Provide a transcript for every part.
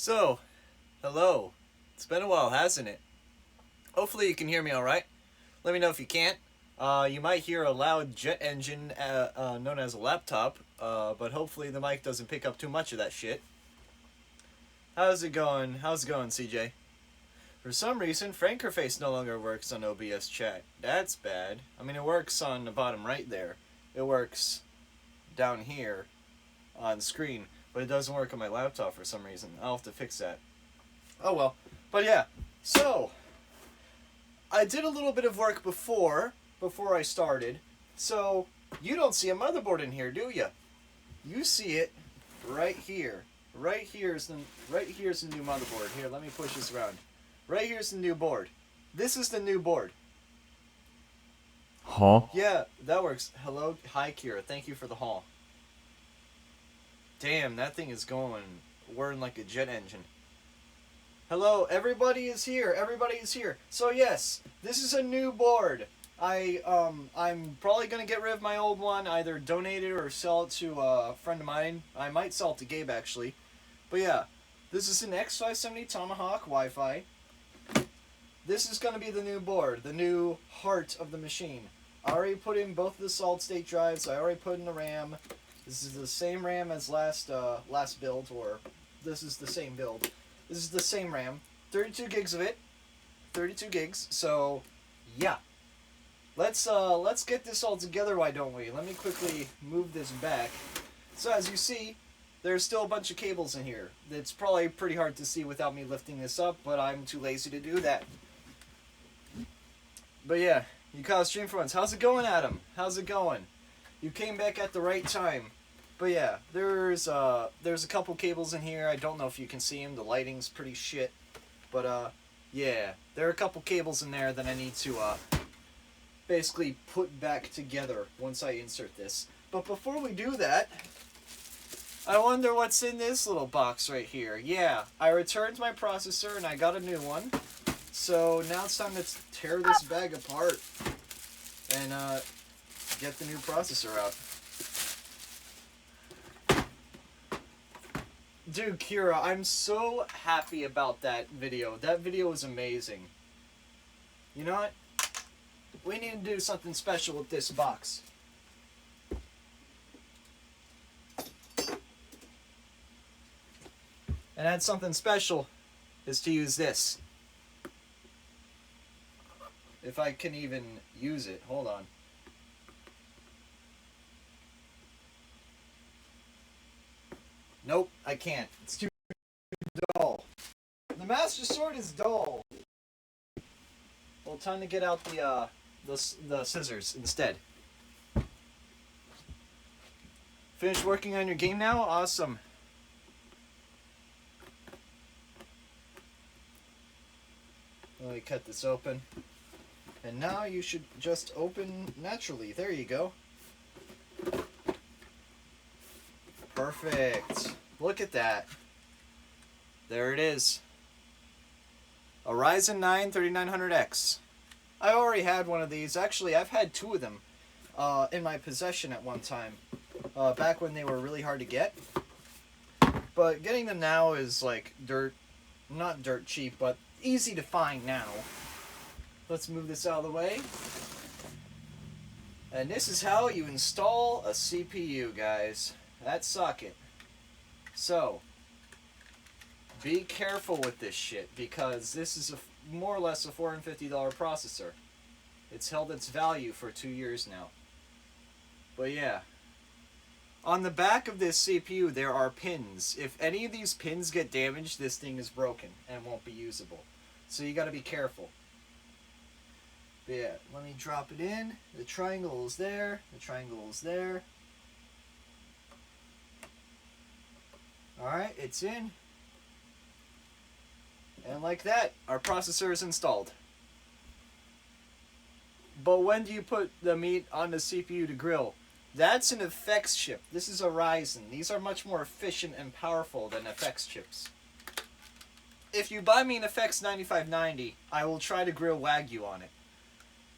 So, hello. It's been a while, hasn't it? Hopefully you can hear me alright. Let me know if you can't. You might hear a loud jet engine known as a laptop, but hopefully the mic doesn't pick up too much of that shit. How's it going? How's it going, CJ? For some reason, Frankerface no longer works on OBS chat. That's bad. I mean, it works on the bottom right there. It works down here on screen, but it doesn't work on my laptop for some reason. I'll have to fix that. Oh well. But yeah, so I did a little bit of work before I started. So you don't see a motherboard in here, do you? You see it right here. Right here's the new motherboard. Here, let me push this around. Right here's the new board. This is the new board. Huh? Yeah, that works. Hello, hi Kira. Thank you for the haul. Damn, that thing is going, whirring like a jet engine. Hello, everybody is here. Everybody is here. So yes, this is a new board. I'm probably gonna get rid of my old one, either donate it or sell it to a friend of mine. I might sell it to Gabe actually. But yeah, this is an X570 Tomahawk Wi-Fi. This is gonna be the new board, the new heart of the machine. I already put in both of the solid state drives. I already put in the RAM. This is the same RAM as last build, or this is the same build. This is the same RAM, 32 gigs of it, 32 gigs. So, yeah, let's get this all together. Why don't we? Let me quickly move this back. So as you see, there's still a bunch of cables in here. It's probably pretty hard to see without me lifting this up, but I'm too lazy to do that. But yeah, you caught a stream for once. How's it going, Adam? How's it going? You came back at the right time. But yeah, there's a couple cables in here. I don't know if you can see them. The lighting's pretty shit. But yeah, there are a couple cables in there that I need to basically put back together once I insert this. But before we do that, I wonder what's in this little box right here. Yeah, I returned my processor and I got a new one. So now it's time to tear this bag apart and get the new processor out. Dude, Kira, I'm so happy about that video. That video was amazing. You know what? We need to do something special with this box. And that something special is to use this. If I can even use it. Hold on. Nope, I can't. It's too dull. The Master Sword is dull. Well, time to get out the scissors instead. Finished working on your game now? Awesome. Let me cut this open. And now you should just open naturally. There you go. Perfect. Look at that. There it is. A Ryzen 9 3900X. I already had one of these. Actually, I've had two of them in my possession at one time. Back when they were really hard to get. But getting them now is like not dirt cheap, but easy to find now. Let's move this out of the way. And this is how you install a CPU, guys. That socket. So, be careful with this shit, because this is more or less a $450 processor. It's held its value for 2 years now. But yeah. On the back of this CPU, there are pins. If any of these pins get damaged, this thing is broken and won't be usable. So you gotta be careful. But yeah, let me drop it in. The triangle is there. The triangle is there. Alright, it's in. And like that, our processor is installed. But when do you put the meat on the CPU to grill? That's an effects chip. This is a Ryzen. These are much more efficient and powerful than FX chips. If you buy me an FX 9590, I will try to grill Wagyu on it.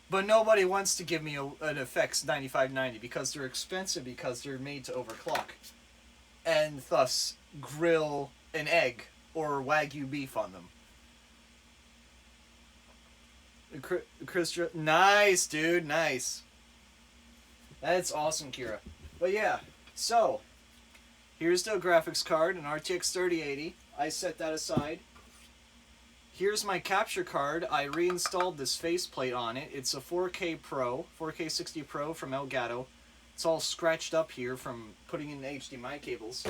But nobody wants to give me an FX 9590 because they're expensive, because they're made to overclock. And thus grill an egg or Wagyu beef on them. Chris, nice, dude, nice. That's awesome, Kira. But yeah, so here's the graphics card, an RTX 3080. I set that aside. Here's my capture card. I reinstalled this faceplate on it. It's a 4K Pro, 4K 60 Pro from Elgato. It's all scratched up here from putting in the HDMI cables.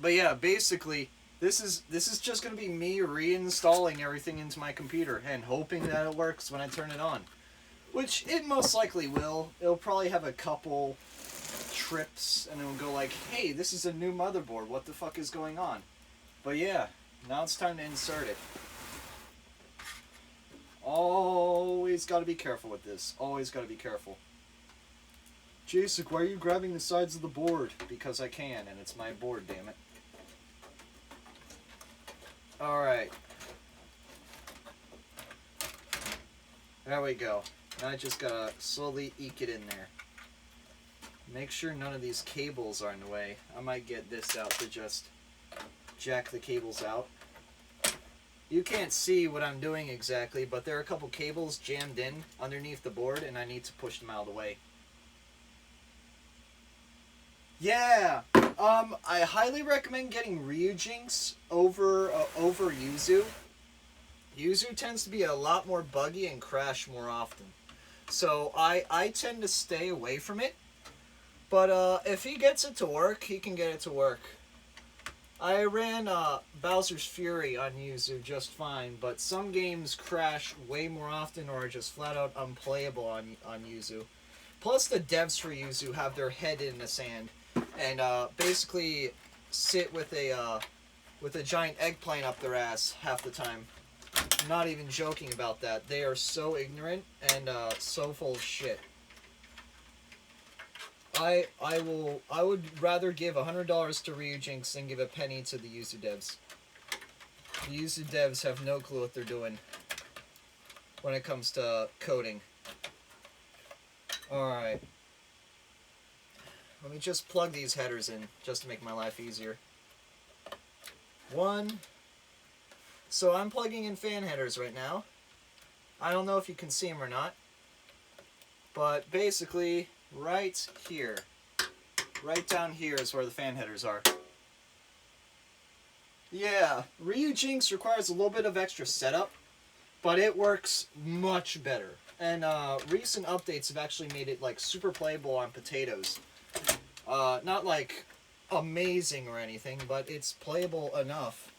But yeah, basically, this is just going to be me reinstalling everything into my computer and hoping that it works when I turn it on. Which it most likely will. It'll probably have a couple trips and it'll go like, hey, this is a new motherboard. What the fuck is going on? But yeah, now it's time to insert it. Always got to be careful with this. Always got to be careful. Jason, why are you grabbing the sides of the board? Because I can, and it's my board, damn it. Alright. There we go. Now I just gotta slowly eke it in there. Make sure none of these cables are in the way. I might get this out to just jack the cables out. You can't see what I'm doing exactly, but there are a couple cables jammed in underneath the board, and I need to push them out of the way. Yeah, I highly recommend getting Ryujinx over Yuzu. Yuzu tends to be a lot more buggy and crash more often. So I tend to stay away from it. But if he gets it to work, he can get it to work. I ran Bowser's Fury on Yuzu just fine, but some games crash way more often or are just flat out unplayable on Yuzu. Plus the devs for Yuzu have their head in the sand and basically sit with a giant eggplant up their ass half the time. I'm not even joking about that. They are so ignorant and so full of shit. I would rather give $100 to Ryujinx than give a penny to the Yuzu devs. The Yuzu devs have no clue what they're doing when it comes to coding. Alright. Let me just plug these headers in just to make my life easier. One. So I'm plugging in fan headers right now. I don't know if you can see them or not. But basically, right here. Right down here is where the fan headers are. Yeah, Ryujinx requires a little bit of extra setup, but it works much better. And recent updates have actually made it like super playable on potatoes. Not like amazing or anything, but it's playable enough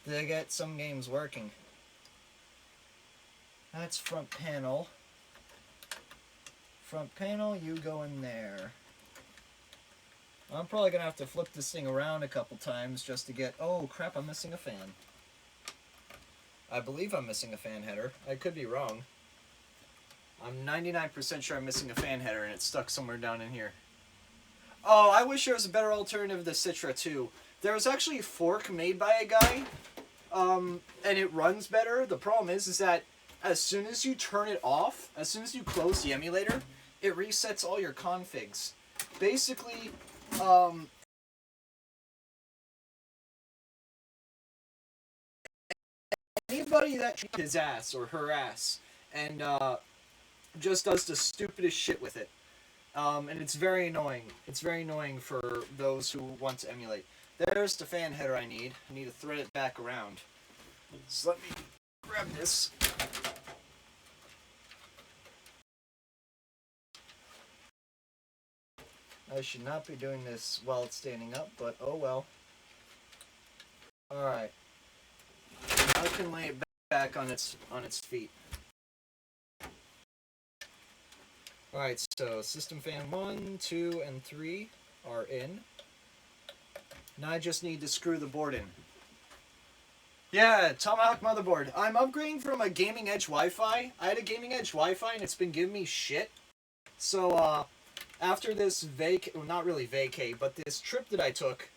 to get some games working. That's front panel. Front panel, you go in there. I'm probably gonna have to flip this thing around a couple times just to get... Oh crap, I'm missing a fan. I believe I'm missing a fan header. I could be wrong. I'm 99% sure I'm missing a fan header and it's stuck somewhere down in here. Oh, I wish there was a better alternative to Citra 2. There was actually a fork made by a guy, and it runs better. The problem is that as soon as you turn it off, as soon as you close the emulator, it resets all your configs. Basically, anybody that cheats his ass or her ass and just does the stupidest shit with it. And it's very annoying. It's very annoying for those who want to emulate. There's the fan header I need. I need to thread it back around. So let me grab this. I should not be doing this while it's standing up, but oh well. Alright. I can lay it back on its feet. Alright, so system fan 1, 2, and 3 are in. Now I just need to screw the board in. Yeah, Tomahawk motherboard. I'm upgrading from a Gaming Edge Wi-Fi. I had a Gaming Edge Wi-Fi and it's been giving me shit. So, after this well, not really vacay, but this trip that I took,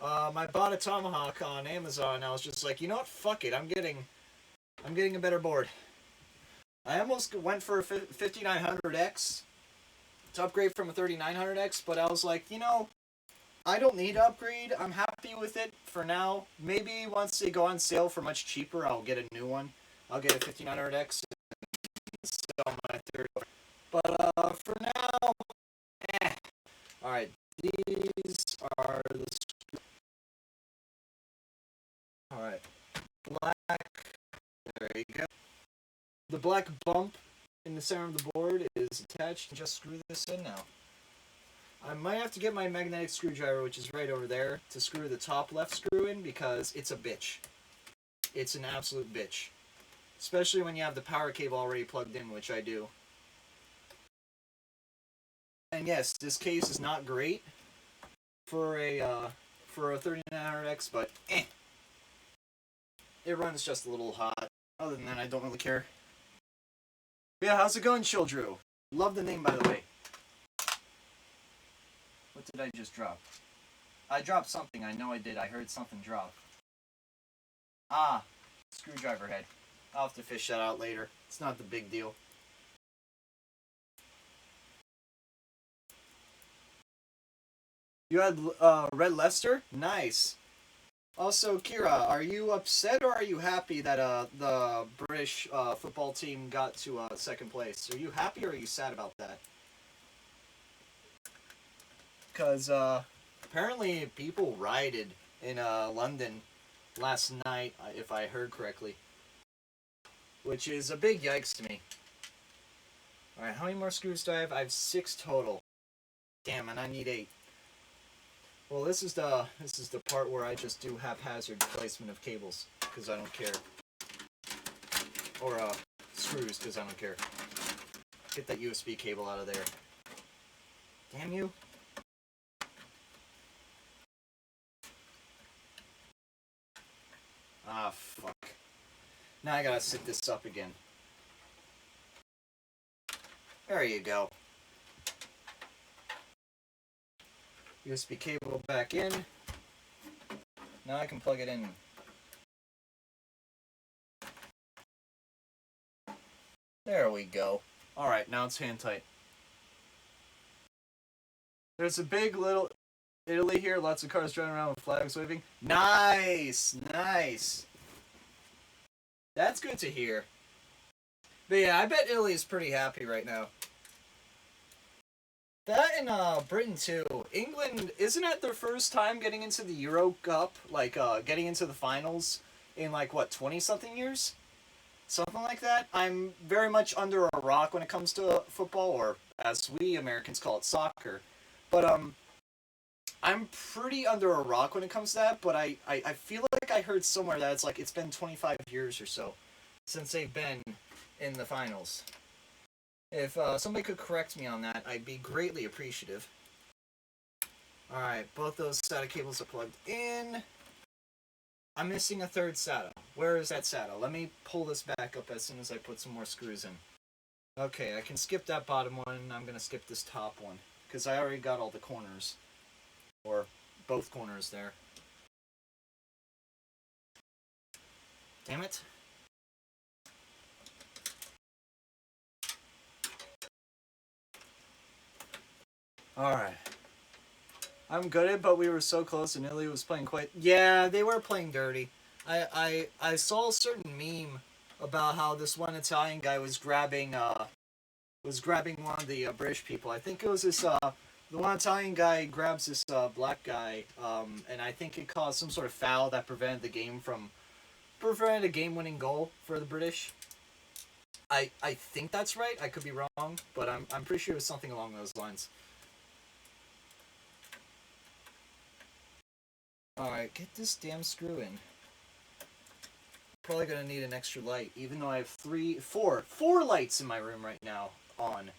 I bought a Tomahawk on Amazon. I was just like, you know what? Fuck it. I'm getting a better board. I almost went for a 5900X to upgrade from a 3900X, but I was like, you know, I don't need to upgrade. I'm happy with it for now. Maybe once they go on sale for much cheaper, I'll get a new one. I'll get a 5900X and sell my 30. But for now, eh. Alright, these are the... Alright, black. There you go. The black bump in the center of the board is attached. Just screw this in now. I might have to get my magnetic screwdriver, which is right over there, to screw the top left screw in because it's a bitch. It's an absolute bitch. Especially when you have the power cable already plugged in, which I do. And yes, this case is not great for a 3900X, but eh. It runs just a little hot. Other than that, I don't really care. Yeah, how's it going, Childrew? Love the name, by the way. What did I just drop? I dropped something. I know I did. I heard something drop. Ah, screwdriver head. I'll have to fish that out later. It's not the big deal. You had Red Leicester? Nice. Also, Kira, are you upset or are you happy that the British football team got to second place? Are you happy or are you sad about that? Because apparently people rioted in London last night, if I heard correctly. Which is a big yikes to me. Alright, how many more screws do I have? I have 6 total. Damn, and I need 8. Well, this is the part where I just do haphazard placement of cables, because I don't care. Or screws, because I don't care. Get that USB cable out of there. Damn you. Ah, fuck. Now I gotta sit this up again. There you go. USB cable back in. Now I can plug it in. There we go. Alright, now it's hand tight. There's a big little Italy here, lots of cars driving around with flags waving. Nice! Nice! That's good to hear. But yeah, I bet Italy is pretty happy right now. That and Britain too. England, isn't that their first time getting into the Euro Cup? Like, getting into the finals in like, what, 20-something years? Something like that? I'm very much under a rock when it comes to football, or as we Americans call it, soccer. But, I'm pretty under a rock when it comes to that, but I feel like I heard somewhere that it's been 25 years or so since they've been in the finals. If somebody could correct me on that, I'd be greatly appreciative. Alright, both those SATA cables are plugged in. I'm missing a third SATA. Where is that SATA? Let me pull this back up as soon as I put some more screws in. Okay, I can skip that bottom one, I'm going to skip this top one, because I already got all the corners. Or both corners there. Damn it. Alright. I'm gutted, but we were so close and Italy was playing quite... Yeah, they were playing dirty. I saw a certain meme about how this one Italian guy was grabbing one of the British people. I think it was this, the one Italian guy grabs this black guy, and I think it caused some sort of foul that prevented a game-winning goal for the British. I think that's right. I could be wrong, but I'm pretty sure it was something along those lines. Alright, get this damn screw in. Probably gonna need an extra light, even though I have four lights in my room right now on.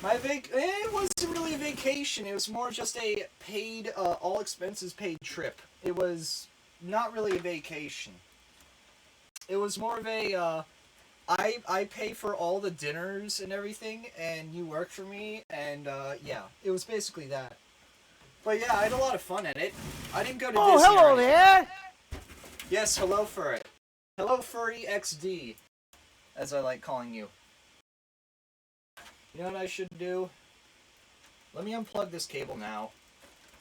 It wasn't really a vacation. It was more just a paid, all expenses paid trip. It was not really a vacation. It was more of a, I pay for all the dinners and everything, and you work for me, and, yeah, it was basically that. But yeah, I had a lot of fun in it. I didn't go to Disney. Oh, hello there! Yes, hello, Furry. Hello, Furry XD, as I like calling you. You know what I should do? Let me unplug this cable now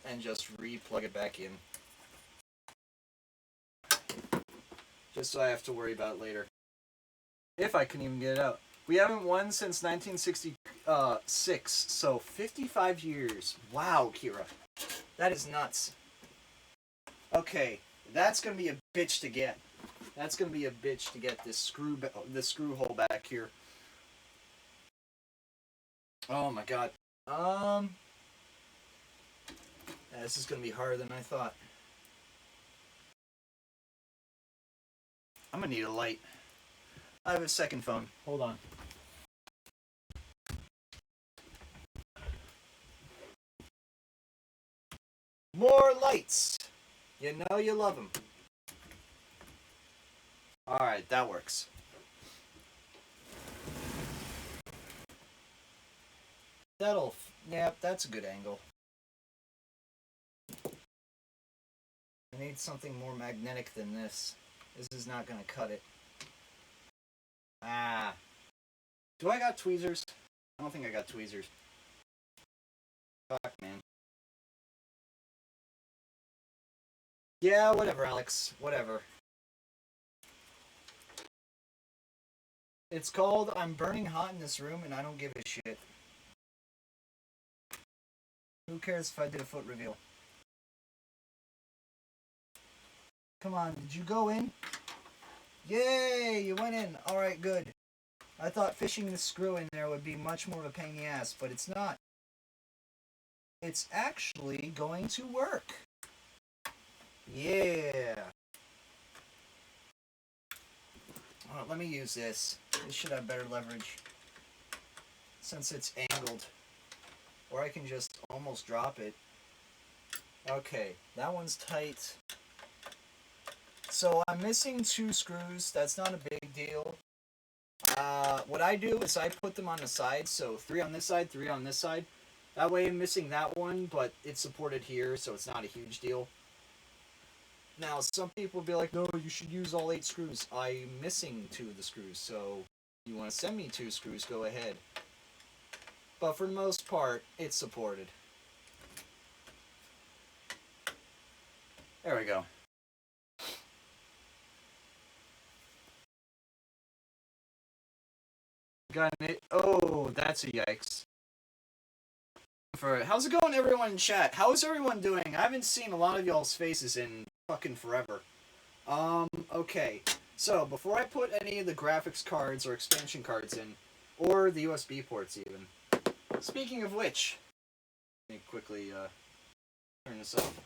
and just re-plug it back in. Just so I have to worry about it later. If I can even get it out. We haven't won since 1966, so 55 years. Wow, Kira. That is nuts. Okay, that's going to be a bitch to get. That's going to be a bitch to get this screw hole back here. Oh my god. This is going to be harder than I thought. I'm going to need a light. I have a second phone. Hold on. More lights! You know you love them. Alright, that works. Yep, that's a good angle. I need something more magnetic than this. This is not gonna cut it. Ah. Do I got tweezers? I don't think I got tweezers. Fuck, man. Yeah, whatever, Alex. Whatever. It's called I'm Burning Hot in This Room and I Don't Give a Shit. Who cares if I did a foot reveal? Come on, did you go in? Yay, you went in. Alright, good. I thought fishing the screw in there would be much more of a pain in the ass, but it's not. It's actually going to work. Yeah. Alright, let me use this. This should have better leverage. Since it's angled. Or I can just almost drop it. Okay, that one's tight. So I'm missing 2 screws. That's not a big deal. What I do is I put them on the side. So 3 on this side, 3 on this side. That way I'm missing that one, but it's supported here, so it's not a huge deal. Now, some people will be like, no, you should use all 8 screws. I'm missing 2 of the screws, so if you want to send me 2 screws, go ahead. But for the most part, it's supported. There we go. Got it. Oh, that's a yikes. How's it going, everyone in chat? How's everyone doing? I haven't seen a lot of y'all's faces in fucking forever. Okay. So, before I put any of the graphics cards or expansion cards in, or the USB ports even, speaking of which, let me quickly turn this off.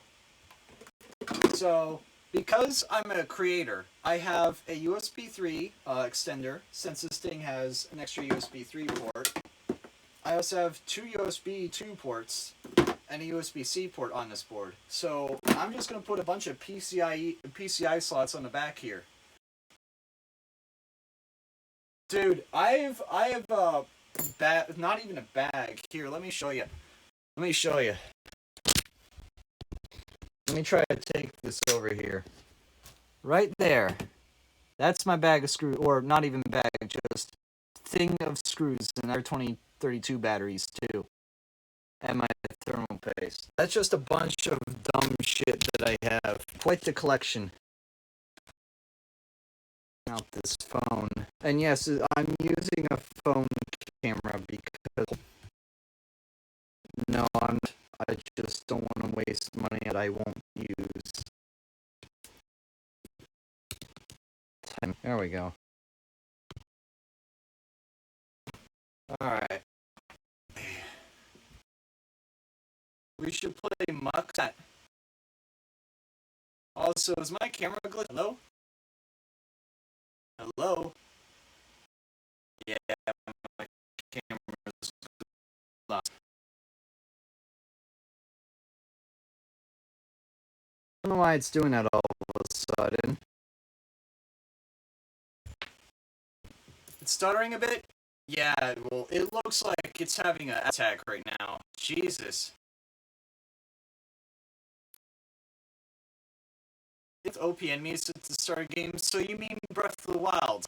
So, because I'm a creator, I have a USB 3 extender, since this thing has an extra USB 3 port. I also have 2 USB 2 ports and a USB-C port on this board. So I'm just going to put a bunch of PCI slots on the back here. Dude, I have not even a bag. Here, let me show you. Let me show you. Let me try to take this over here. Right there. That's my bag of screws, or not even bag, just thing of screws, and they're 2032 batteries too. And my thermal paste. That's just a bunch of dumb shit that I have. Quite the collection. Out this phone. And yes, I'm using a phone camera because no, I just don't want to waste money that I won't use. There we go. Alright. We should play Muxat. Also, is my camera glitch? Hello? Hello? Yeah, my camera's lost. I don't know why it's doing that all of a sudden. It's stuttering a bit? Yeah, well, it looks like it's having an attack right now. Jesus. It's OPN me since the start of the game, so you mean Breath of the Wild.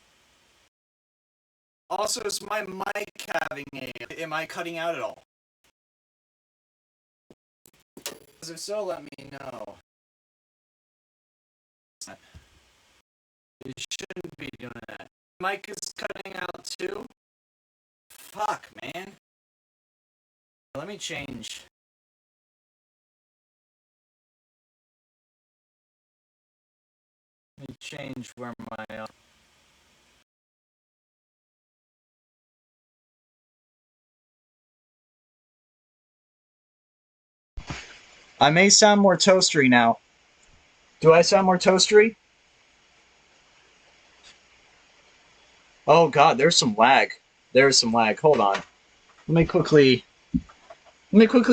Also, is my mic having am I cutting out at all? if so, let me know. You shouldn't be doing that. Mic is cutting out too? Fuck, man. Let me change. Let me change where my... I may sound more toastery now. Do I sound more toastery? Oh god, there's some lag. There's some lag. Hold on. Let me quickly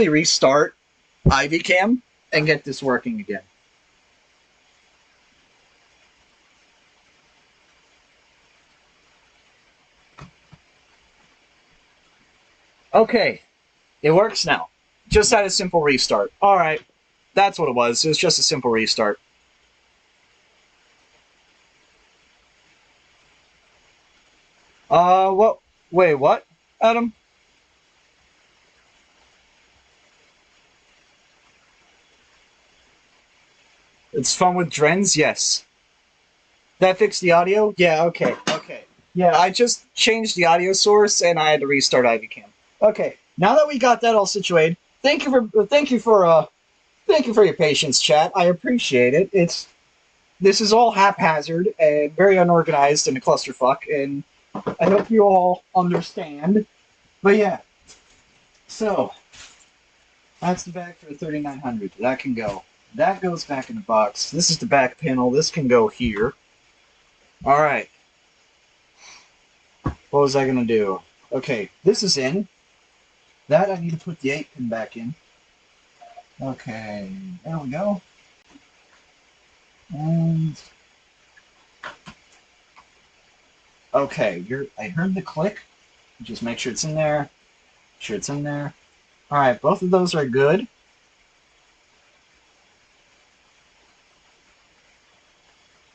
restart EVGA and get this working again. Okay, it works now. Just had a simple restart. Alright, that's what it was. It was just a simple restart. What? Wait, what, Adam? It's fun with Drens? Yes. That fixed the audio? Yeah, okay, okay. Yeah, I just changed the audio source and I had to restart EVGA. Okay, now that we got that all situated, thank you for your patience, chat. I appreciate it. This is all haphazard and very unorganized and a clusterfuck, and I hope you all understand. But yeah, so that's the back for the 3900. That can go. That goes back in the box. This is the back panel. This can go here. All right. What was I gonna do? Okay, this is in. That I need to put the 8-pin back in. Okay, there we go. And okay, I heard the click. Just make sure it's in there. Make sure it's in there. All right, both of those are good.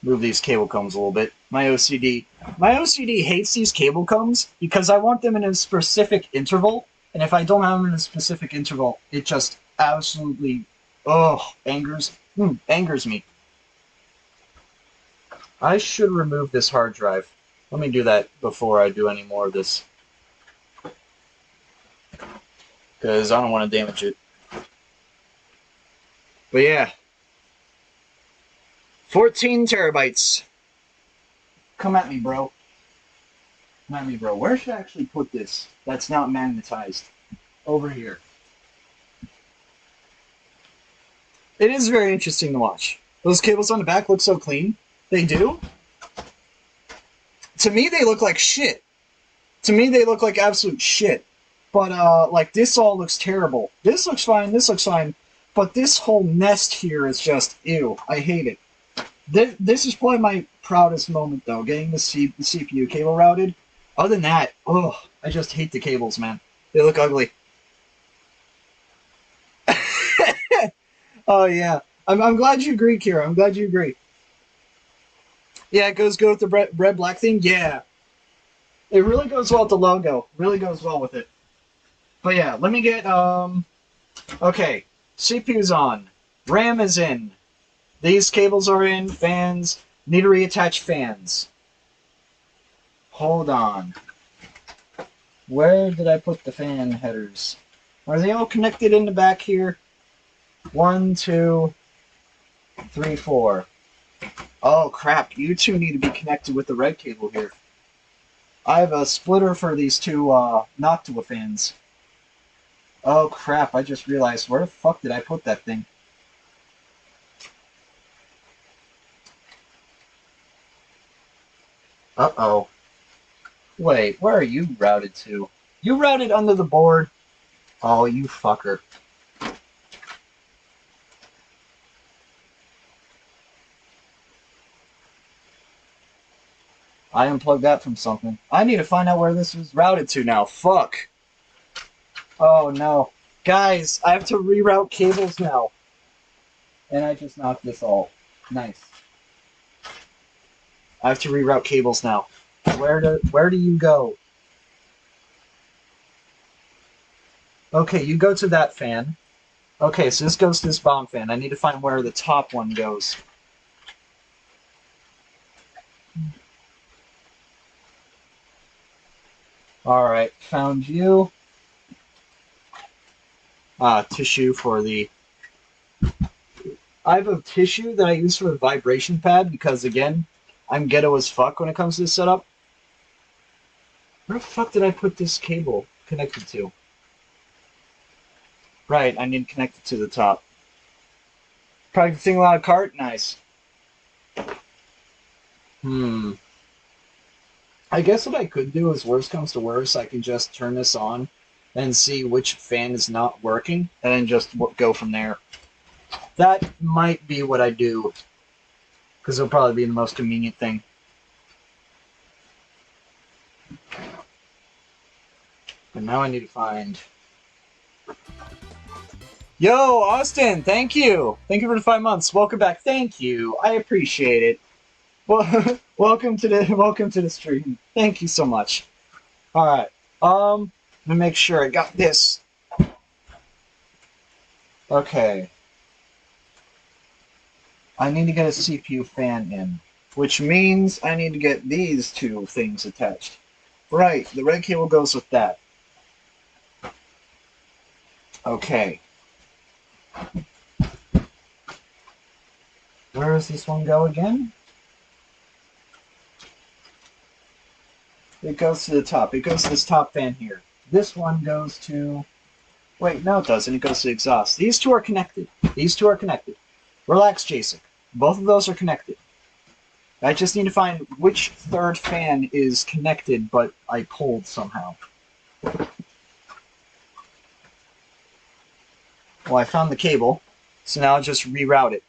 Move these cable combs a little bit. My OCD hates these cable combs because I want them in a specific interval, and if I don't have them in a specific interval, it just absolutely angers me. I should remove this hard drive. Let me do that before I do any more of this, because I don't want to damage it. But yeah. 14 terabytes. Come at me, bro. Come at me, bro. Where should I actually put this that's not magnetized? Over here. It is very interesting to watch. Those cables on the back look so clean. They do. To me, they look like shit. To me, they look like absolute shit. But, like, this all looks terrible. This looks fine, this looks fine. But this whole nest here is just, ew. I hate it. This is probably my proudest moment, though, getting the CPU cable routed. Other than that, I just hate the cables, man. They look ugly. Oh, yeah. I'm glad you agree, Kira. I'm glad you agree. Yeah, it goes good with the red black theme. Yeah. It really goes well with the logo. Really goes well with it. But yeah, let me get, okay. CPU's on. RAM is in. These cables are in. Fans. Need to reattach fans. Hold on. Where did I put the fan headers? Are they all connected in the back here? 1, 2, 3, 4. Oh crap, you two need to be connected with the red cable here. I have a splitter for these two Noctua fans. Oh crap, I just realized, where the fuck did I put that thing? Uh-oh. Wait, where are you routed to? You routed under the board? Oh, you fucker. I unplugged that from something. I need to find out where this was routed to now. Fuck. Oh no. Guys, I have to reroute cables now. And I just knocked this all. Nice. I have to reroute cables now. Where do you go? Okay, you go to that fan. Okay, so this goes to this bomb fan. I need to find where the top one goes. Alright, found you. Tissue for the... I have a tissue that I use for the vibration pad because, again, I'm ghetto as fuck when it comes to this setup. Where the fuck did I put this cable connected to? Right, I need to connect it to the top. Practicing a lot of cart? Nice. I guess what I could do is, worst comes to worst, I can just turn this on and see which fan is not working, and then just go from there. That might be what I do, because it'll probably be the most convenient thing. But now I need to find... Yo, Austin, thank you! Thank you for the 5 months. Welcome back. Thank you. I appreciate it. Well, welcome to the stream. Thank you so much. Alright. Let me make sure I got this. Okay. I need to get a CPU fan in, which means I need to get these two things attached. Right, the red cable goes with that. Okay. Where does this one go again? It goes to the top. It goes to this top fan here. This one goes to... Wait, no it doesn't. It goes to exhaust. These two are connected. These two are connected. Relax, Jason. Both of those are connected. I just need to find which third fan is connected, but I pulled somehow. Well, I found the cable, so now I'll just reroute it.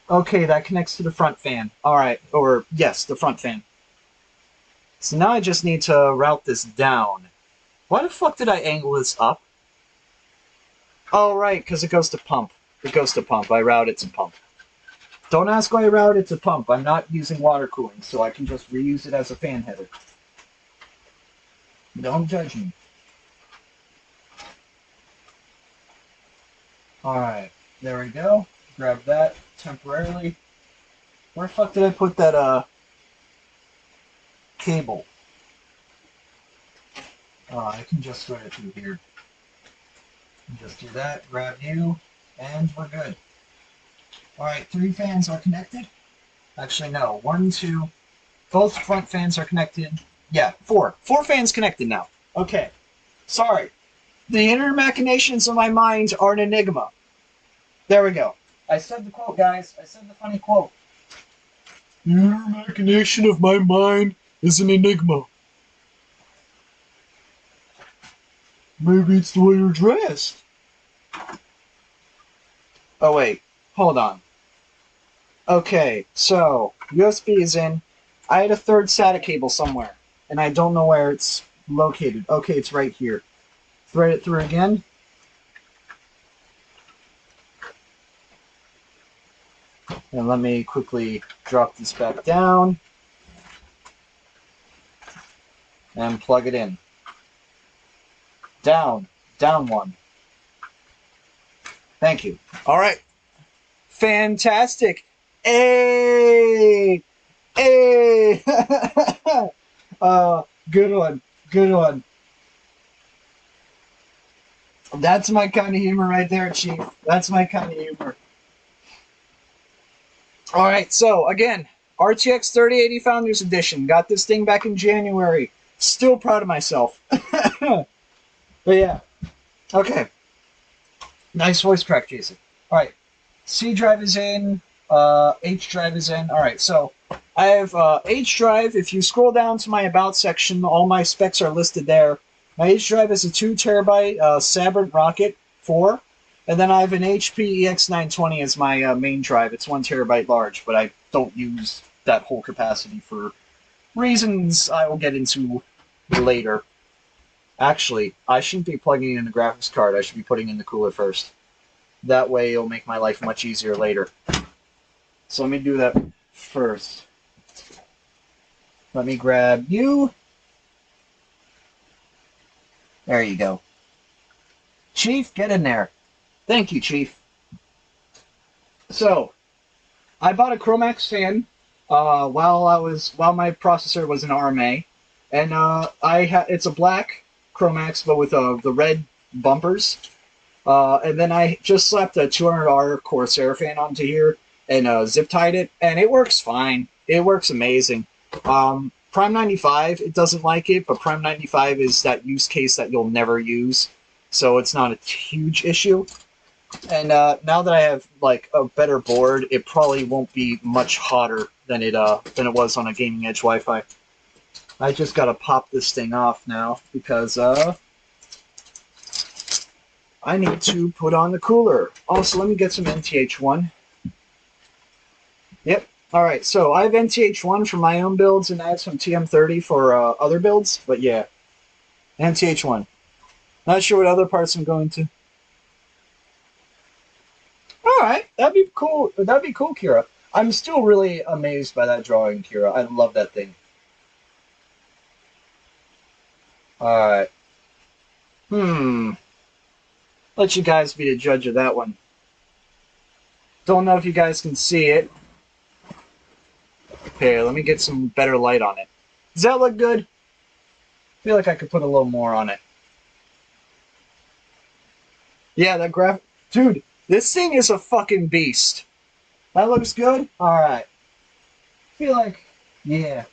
Okay, that connects to the front fan. Alright, or yes, the front fan. So now I just need to route this down. Why the fuck did I angle this up? Oh, right, because it goes to pump. It goes to pump. I route it to pump. Don't ask why I route it to pump. I'm not using water cooling, so I can just reuse it as a fan header. Don't judge me. Alright, there we go. Grab that temporarily. Where the fuck did I put that, cable? I can just thread it through here. Just do that, grab you, and we're good. Alright, 3 fans are connected. Actually, no. 1, 2. Both front fans are connected. Yeah, 4. 4 fans connected now. Okay. Sorry. The inner machinations of my mind are an enigma. There we go. I said the quote, guys. I said the funny quote. The inner machination of my mind is an enigma. Maybe it's the way you're dressed. Oh, wait. Hold on. Okay, so USB is in. I had a third SATA cable somewhere, and I don't know where it's located. Okay, it's right here. Thread it through again. And let me quickly drop this back down. And plug it in. Down. Down 1. Thank you. Alright. Fantastic. Hey! Hey! Good one. Good one. That's my kind of humor right there, Chief. That's my kind of humor. Alright, so, again, RTX 3080 Founders Edition. Got this thing back in January. Still proud of myself. But yeah. Okay. Nice voice crack, Jason. Alright. C drive is in. H drive is in. Alright, so I have H drive. If you scroll down to my About section, all my specs are listed there. My H drive is a 2 terabyte Sabrent Rocket 4. And then I have an HP EX920 as my main drive. It's 1 terabyte large, but I don't use that whole capacity for reasons I will get into later. Actually, I shouldn't be plugging in the graphics card. I should be putting in the cooler first. That way it'll make my life much easier later. So let me do that first. Let me grab you. There you go. Chief, get in there. Thank you, Chief. So, I bought a Chromex Fan while my processor was an RMA, and it's a black Chromex but with the red bumpers. And then I just slapped a $200 Corsair fan onto here and zip tied it, and it works fine. It works amazing. Prime 95, it doesn't like it, but Prime 95 is that use case that you'll never use, so it's not a huge issue. And now that I have like a better board, it probably won't be much hotter than it was on a Gaming Edge Wi-Fi. I just gotta pop this thing off now because I need to put on the cooler. Also, let me get some NTH1. Yep. All right. So I have NTH1 for my own builds, and I have some TM30 for other builds. But yeah, NTH1. Not sure what other parts I'm going to. All right, that'd be cool. That'd be cool, Kira. I'm still really amazed by that drawing, Kira. I love that thing. All right. Let you guys be the judge of that one. Don't know if you guys can see it. Okay, let me get some better light on it. Does that look good? I feel like I could put a little more on it. Yeah, that graph... Dude, this thing is a fucking beast. That looks good? Alright. I feel like... Yeah.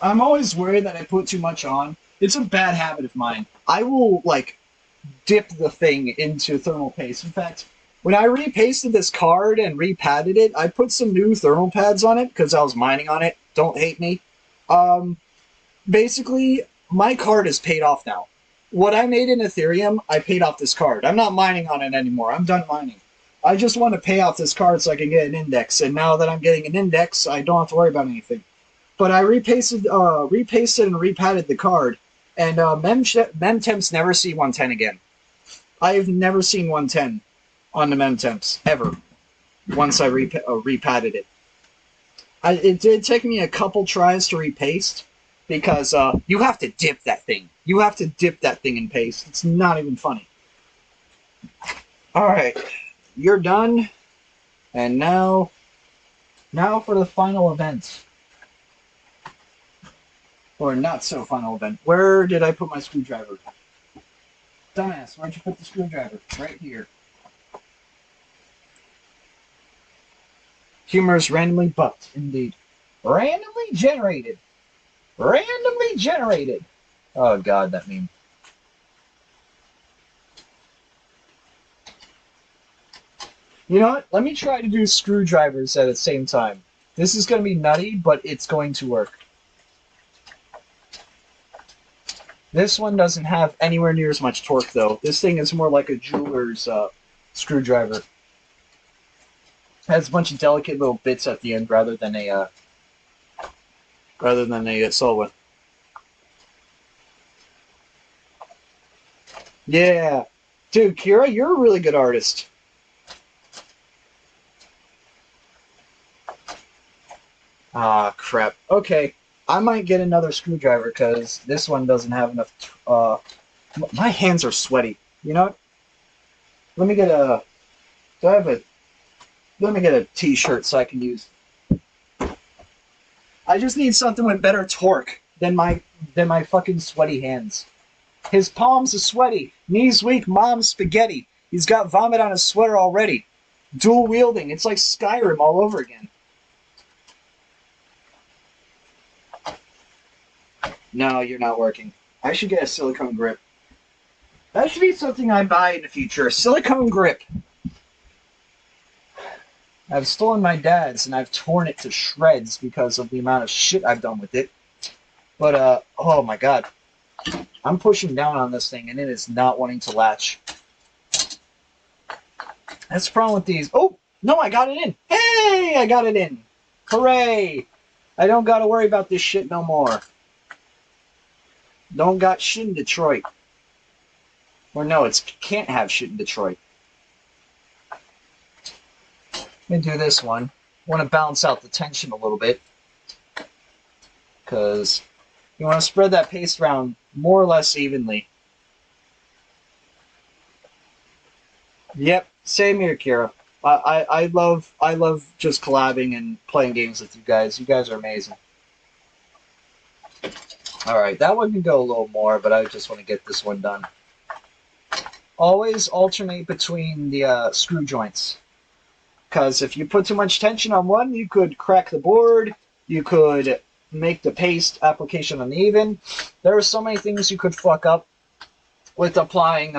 I'm always worried that I put too much on. It's a bad habit of mine. I will, like, dip the thing into thermal paste. In fact, when I repasted this card and repadded it, I put some new thermal pads on it because I was mining on it. Don't hate me. Basically, my card is paid off now. What I made in Ethereum, I paid off this card. I'm not mining on it anymore. I'm done mining. I just want to pay off this card so I can get an index. And now that I'm getting an index, I don't have to worry about anything. But I repasted and repadded the card. And mem temps never see 110 again. I've never seen 110 on the mem temps, ever, once I repadded it. It did take me a couple tries to repaste, because you have to dip that thing. You have to dip that thing in paste. It's not even funny. Alright, you're done. And now for the final event. Or not so final event. Where did I put my screwdriver? Dumbass, where'd you put the screwdriver? Right here. Humor is randomly bucked, indeed. Randomly generated. Randomly generated. Oh god, that meme. You know what? Let me try to do screwdrivers at the same time. This is going to be nutty, but it's going to work. This one doesn't have anywhere near as much torque, though. This thing is more like a jeweler's screwdriver. It has a bunch of delicate little bits at the end rather than a solid one. Yeah. Dude, Kira, you're a really good artist. Ah, crap. Okay. I might get another screwdriver because this one doesn't have enough. My hands are sweaty. You know what? Let me get a. Do I have a? Let me get a T-shirt so I can use. I just need something with better torque than my fucking sweaty hands. His palms are sweaty, knees weak, mom's spaghetti. He's got vomit on his sweater already. Dual wielding. It's like Skyrim all over again. No, you're not working. I should get a silicone grip. That should be something I buy in the future. A silicone grip. I've stolen my dad's and I've torn it to shreds because of the amount of shit I've done with it. But, oh my god. I'm pushing down on this thing and it is not wanting to latch. That's the problem with these. Oh, no, I got it in. Hey, I got it in. Hooray. I don't gotta worry about this shit no more. Don't got shit in Detroit. Or no, it's can't have shit in Detroit. Let me do this one. I want to balance out the tension a little bit. Because you want to spread that paste around more or less evenly. Yep, same here, Kira. I love just collabing and playing games with you guys. You guys are amazing. All right, that one can go a little more, but I just want to get this one done. Always alternate between the screw joints, because if you put too much tension on one, you could crack the board. You could make the paste application uneven. There are so many things you could fuck up with applying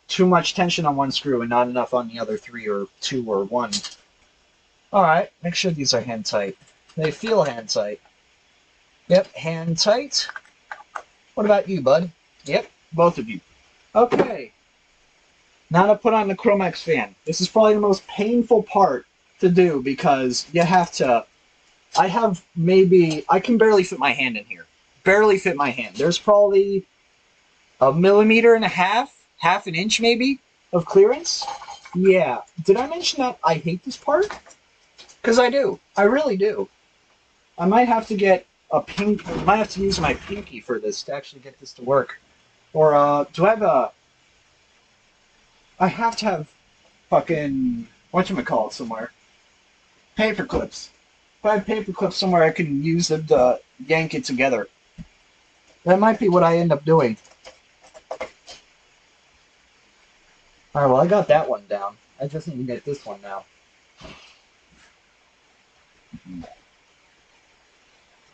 too much tension on one screw and not enough on the other three or two or one. Alright, make sure these are hand tight. They feel hand tight. Yep, hand tight. What about you, bud? Yep, both of you. Okay. Now to put on the Chromex fan. This is probably the most painful part to do because you have to... I can barely fit my hand in here. Barely fit my hand. There's probably 1.5 millimeters, half an inch maybe, of clearance. Yeah. Did I mention that I hate this part? Because I do. I really do. I might have to get I might have to use my pinky for this to actually get this to work. Or, do I have I have to have fucking... whatchamacallit somewhere. Paper clips. If I have paper clips somewhere, I can use them to yank it together. That might be what I end up doing. Alright, well, I got that one down. I just need to get this one now.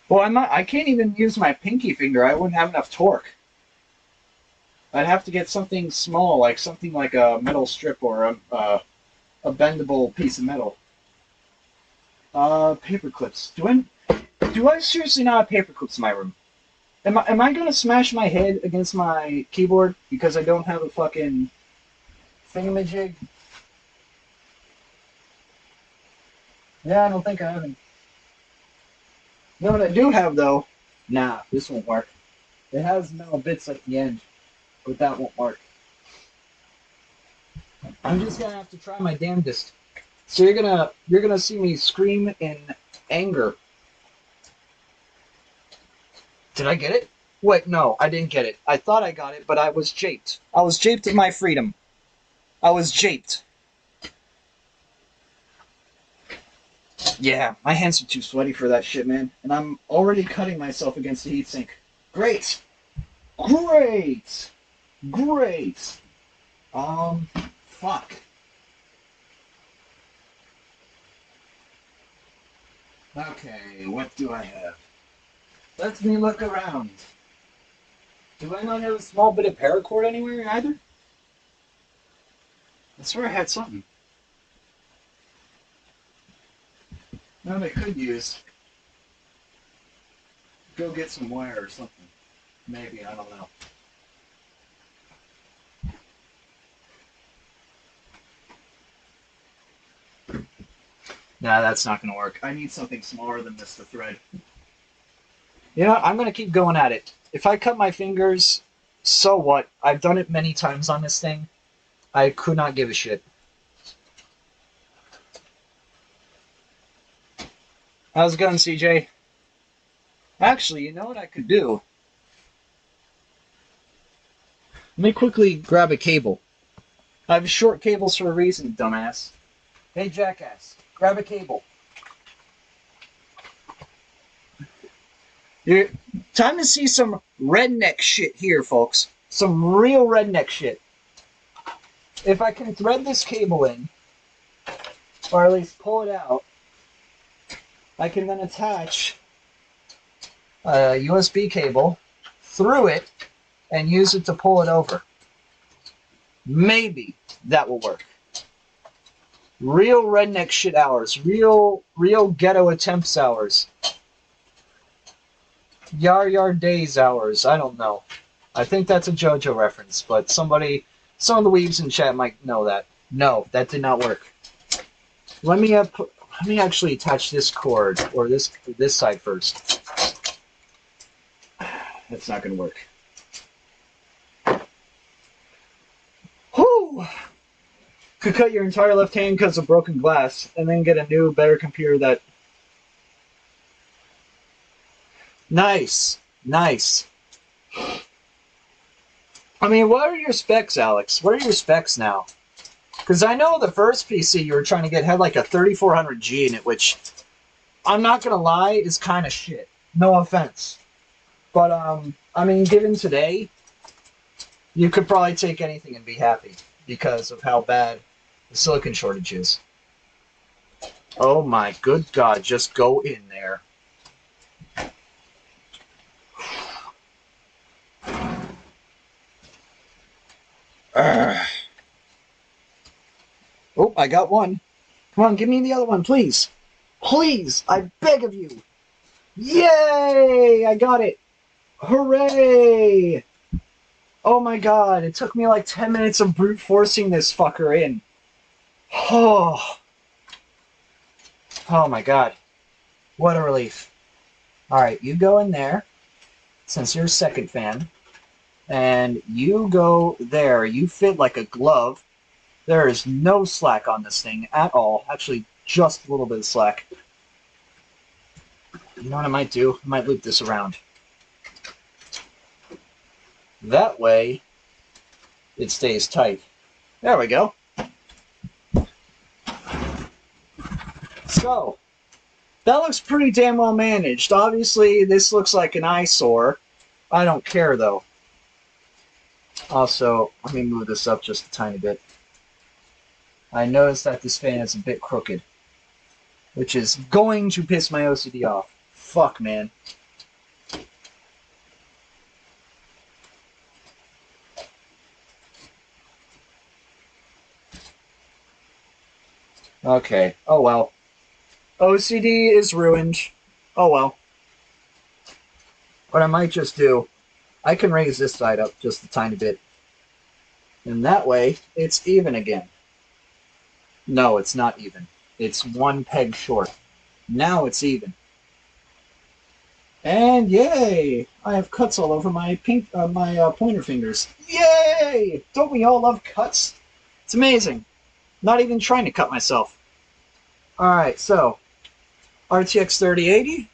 Well, I can't even use my pinky finger. I wouldn't have enough torque. I'd have to get something small, like something like a metal strip or a bendable piece of metal. Paper clips. Do I seriously not have paper clips in my room? Am I gonna smash my head against my keyboard because I don't have a fucking thingamajig? Yeah, I don't think I have any. You know what I do have though? Nah, this won't work. It has metal bits at the end, but that won't work. I'm just gonna have to try my damnedest. So you're gonna see me scream in anger. Did I get it? Wait, no, I didn't get it. I thought I got it, but I was japed. I was japed of my freedom. I was japed. Yeah, my hands are too sweaty for that shit, man. And I'm already cutting myself against the heatsink. Great! Great! Great! Fuck. Okay, what do I have? Let me look around. Do I not have a small bit of paracord anywhere either? I swear I had something. No, they could use. Go get some wire or something. Maybe, I don't know. Nah, that's not going to work. I need something smaller than this to thread. You know, I'm going to keep going at it. If I cut my fingers, so what? I've done it many times on this thing. I could not give a shit. How's it going, CJ? Actually, you know what I could do? Let me quickly grab a cable. I have short cables for a reason, dumbass. Hey, jackass, grab a cable. Time to see some redneck shit here, folks. Some real redneck shit. If I can thread this cable in, or at least pull it out, I can then attach a USB cable through it and use it to pull it over. Maybe that will work. Real redneck shit hours. Real ghetto attempts hours. Yar days hours. I don't know. I think that's a JoJo reference, but some of the weebs in chat might know that. No, that did not work. Let me actually attach this cord, or this side first. That's not going to work. Whew! Could cut your entire left hand because of broken glass, and then get a new, better computer that... Nice. Nice. I mean, what are your specs, Alex? What are your specs now? Because I know the first PC you were trying to get had like a 3400G in it, which I'm not gonna lie is kind of shit. No offense, but I mean, given today, you could probably take anything and be happy because of how bad the silicon shortage is. Oh my good God! Just go in there. Oh, I got one. Come on, give me the other one, please. Please, I beg of you. Yay! I got it. Hooray! Oh my God, it took me like 10 minutes of brute forcing this fucker in. Oh. Oh my God. What a relief. Alright, you go in there, since you're second fan, and you go there. You fit like a glove. There is no slack on this thing at all. Actually, just a little bit of slack. You know what I might do? I might loop this around. That way, it stays tight. There we go. So, that looks pretty damn well managed. Obviously, this looks like an eyesore. I don't care, though. Also, let me move this up just a tiny bit. I noticed that this fan is a bit crooked, which is going to piss my OCD off. Fuck, man. Okay. Oh, well. OCD is ruined. Oh, well. What I might just do, I can raise this side up just a tiny bit. And that way, it's even again. No, it's not even. It's one peg short. Now it's even. And yay! I have cuts all over my pointer fingers. Yay! Don't we all love cuts? It's amazing. Not even trying to cut myself. Alright, so RTX 3080.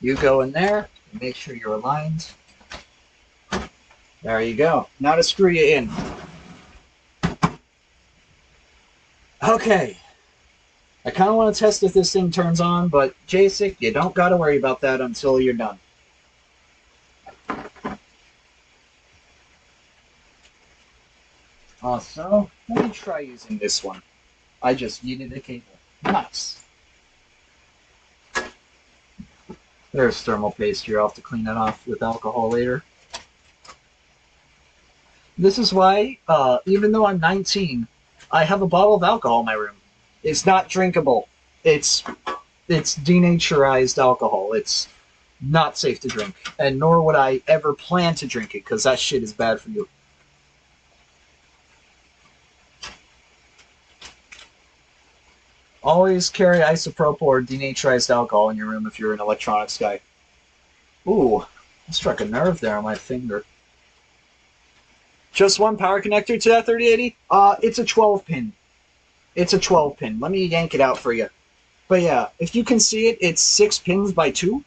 You go in there and make sure you're aligned. There you go. Now to screw you in. Okay. I kind of want to test if this thing turns on, but JSIC, you don't got to worry about that until you're done. Also, let me try using this one. I just needed a cable. Nice. There's thermal paste here. I'll have to clean that off with alcohol later. This is why, even though I'm 19, I have a bottle of alcohol in my room. It's not drinkable. It's denaturized alcohol. It's not safe to drink. And nor would I ever plan to drink it, because that shit is bad for you. Always carry isopropyl or denaturized alcohol in your room if you're an electronics guy. Ooh, I struck a nerve there on my finger. Just one power connector to that 3080? It's a 12-pin. It's a 12-pin. Let me yank it out for you. But yeah, if you can see it, it's 6 pins by 2.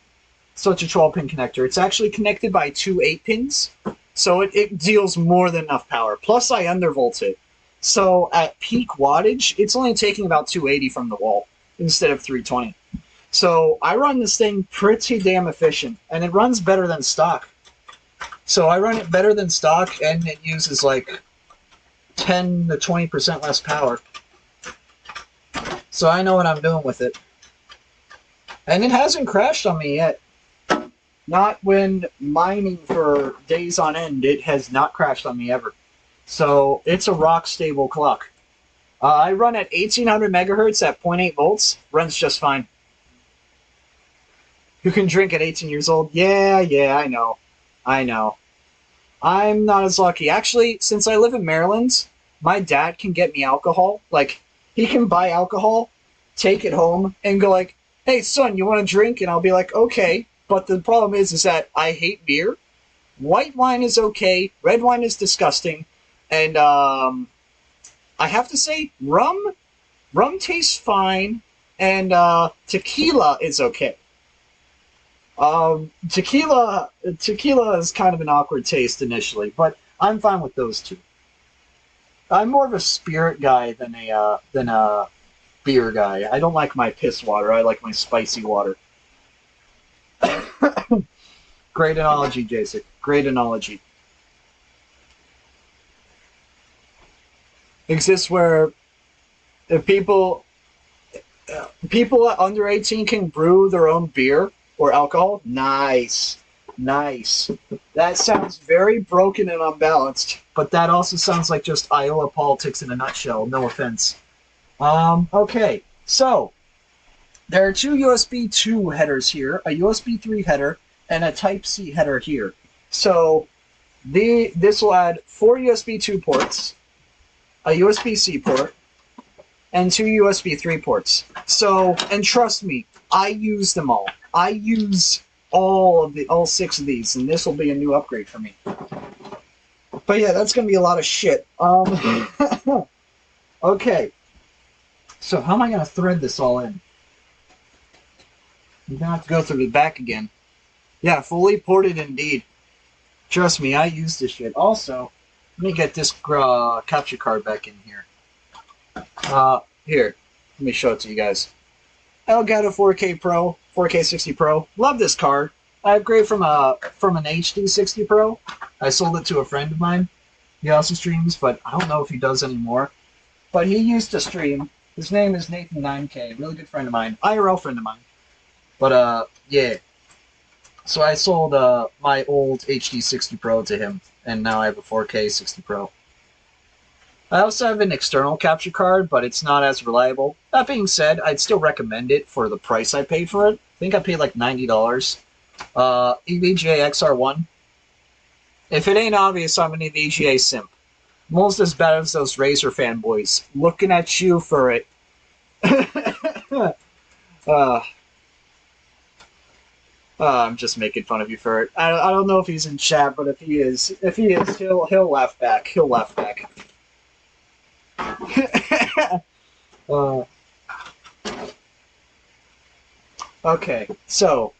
So it's a 12-pin connector. It's actually connected by 2 8-pins. So it deals more than enough power. Plus, I undervolt it. So at peak wattage, it's only taking about 280 from the wall instead of 320. So I run this thing pretty damn efficient, and it runs better than stock. So I run it better than stock, and it uses like 10 to 20% less power. So I know what I'm doing with it. And it hasn't crashed on me yet. Not when mining for days on end. It has not crashed on me ever. So it's a rock stable clock. I run at 1800 megahertz at 0.8 volts. Runs just fine. You can drink at 18 years old? Yeah, I know. I know. I'm not as lucky. Actually, since I live in Maryland, my dad can get me alcohol. Like, he can buy alcohol, take it home, and go like, hey, son, you want a drink? And I'll be like, okay. But the problem is that I hate beer. White wine is okay. Red wine is disgusting. And I have to say, rum tastes fine. And tequila is okay. Tequila is kind of an awkward taste initially, but I'm fine with those two. I'm more of a spirit guy than a beer guy. I don't like my piss water. I like my spicy water. Great analogy, Jason. Great analogy. Exists where if people under 18 can brew their own beer or alcohol. Nice. Nice. That sounds very broken and unbalanced, but that also sounds like just Iowa politics in a nutshell. No offense. Okay, so there are two USB 2 headers here, a USB 3 header, and a Type-C header here. So this will add 4 USB 2 ports, a USB-C port, and 2 USB 3 ports. So, and trust me, I use them all. I use all 6 of these, and this will be a new upgrade for me. But yeah, that's gonna be a lot of shit. Okay. So how am I gonna thread this all in? I'm gonna have to go through the back again. Yeah, fully ported indeed. Trust me, I use this shit. Also, let me get this capture card back in here. Here, let me show it to you guys. Elgato 4K Pro, 4K 60 Pro. Love this card. I upgraded from an HD 60 Pro. I sold it to a friend of mine. He also streams, but I don't know if he does anymore. But he used to stream. His name is Nathan9K, really good friend of mine, IRL friend of mine. But yeah. So I sold my old HD 60 Pro to him, and now I have a 4K 60 Pro. I also have an external capture card, but it's not as reliable. That being said, I'd still recommend it for the price I paid for it. I think I paid like $90. EVGA XR1. If it ain't obvious, I'm an EVGA simp. Almost as bad as those Razer fanboys. Looking at you for it. I'm just making fun of you for it. I don't know if he's in chat, but if he is, he'll laugh back. He'll laugh back. Okay, so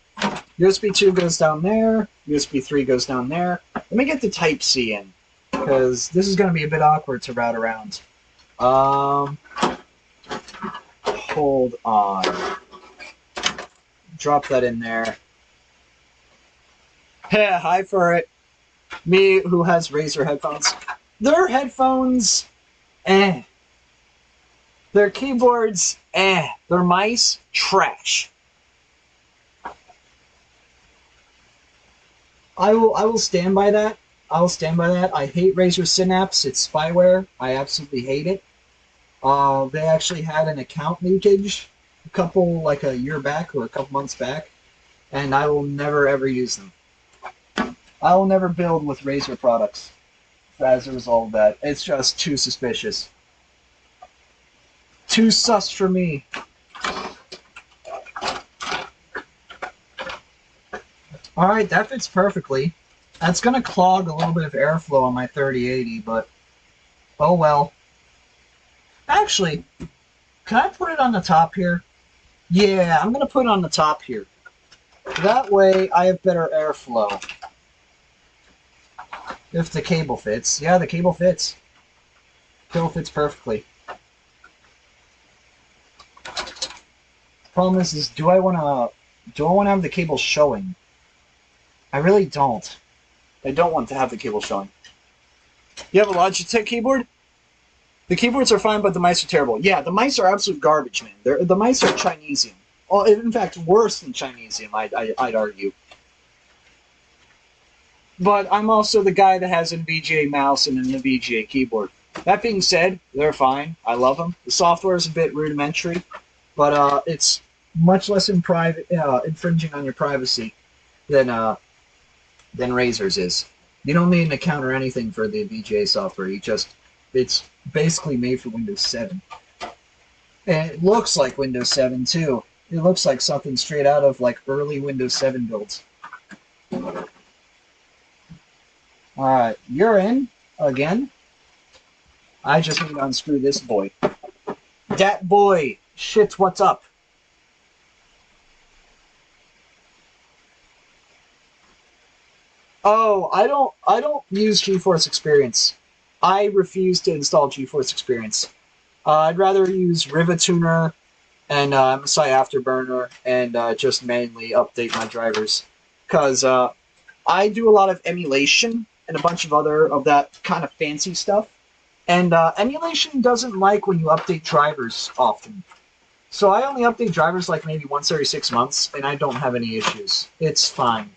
USB 2 goes down there, USB 3 goes down there. Let me get the Type-C in, because this is going to be a bit awkward to route around. Hold on. Drop that in there. Yeah, hi for it. Me, who has Razer headphones. Their headphones, eh. Their keyboards, eh. Their mice, trash. I will stand by that. I will stand by that. I hate Razer Synapse. It's spyware. I absolutely hate it. They actually had an account leakage like a year back or a couple months back, and I will never ever use them. I will never build with Razer products as a result of that. It's just too suspicious. Too sus for me. Alright, that fits perfectly. That's going to clog a little bit of airflow on my 3080, but oh well. Actually, can I put it on the top here? Yeah, I'm going to put it on the top here. That way I have better airflow. If the cable fits. Yeah, the cable fits. Cable fits perfectly. Problem is do I want to have the cable showing? I really don't. I don't want to have the cable showing. You have a Logitech keyboard? The keyboards are fine, but the mice are terrible. Yeah, the mice are absolute garbage, man. The mice are Chinesium. Well, in fact, worse than Chinesium, I'd argue. But I'm also the guy that has an NVIDIA mouse and an NVIDIA keyboard. That being said, they're fine. I love them. The software is a bit rudimentary, but it's much less infringing on your privacy than Razer's is. You don't need an account or anything for the NVIDIA software. It's basically made for Windows 7. And it looks like Windows 7 too. It looks like something straight out of like early Windows 7 builds. Alright, you're in again. I just need to unscrew this boy. Dat boy! Shit, what's up? Oh, I don't use GeForce Experience. I refuse to install GeForce Experience. I'd rather use Rivatuner and MSI Afterburner and just manually update my drivers. Because I do a lot of emulation and a bunch of other of that kind of fancy stuff. And emulation doesn't like when you update drivers often. So I only update drivers like maybe once every 6 months, and I don't have any issues. It's fine.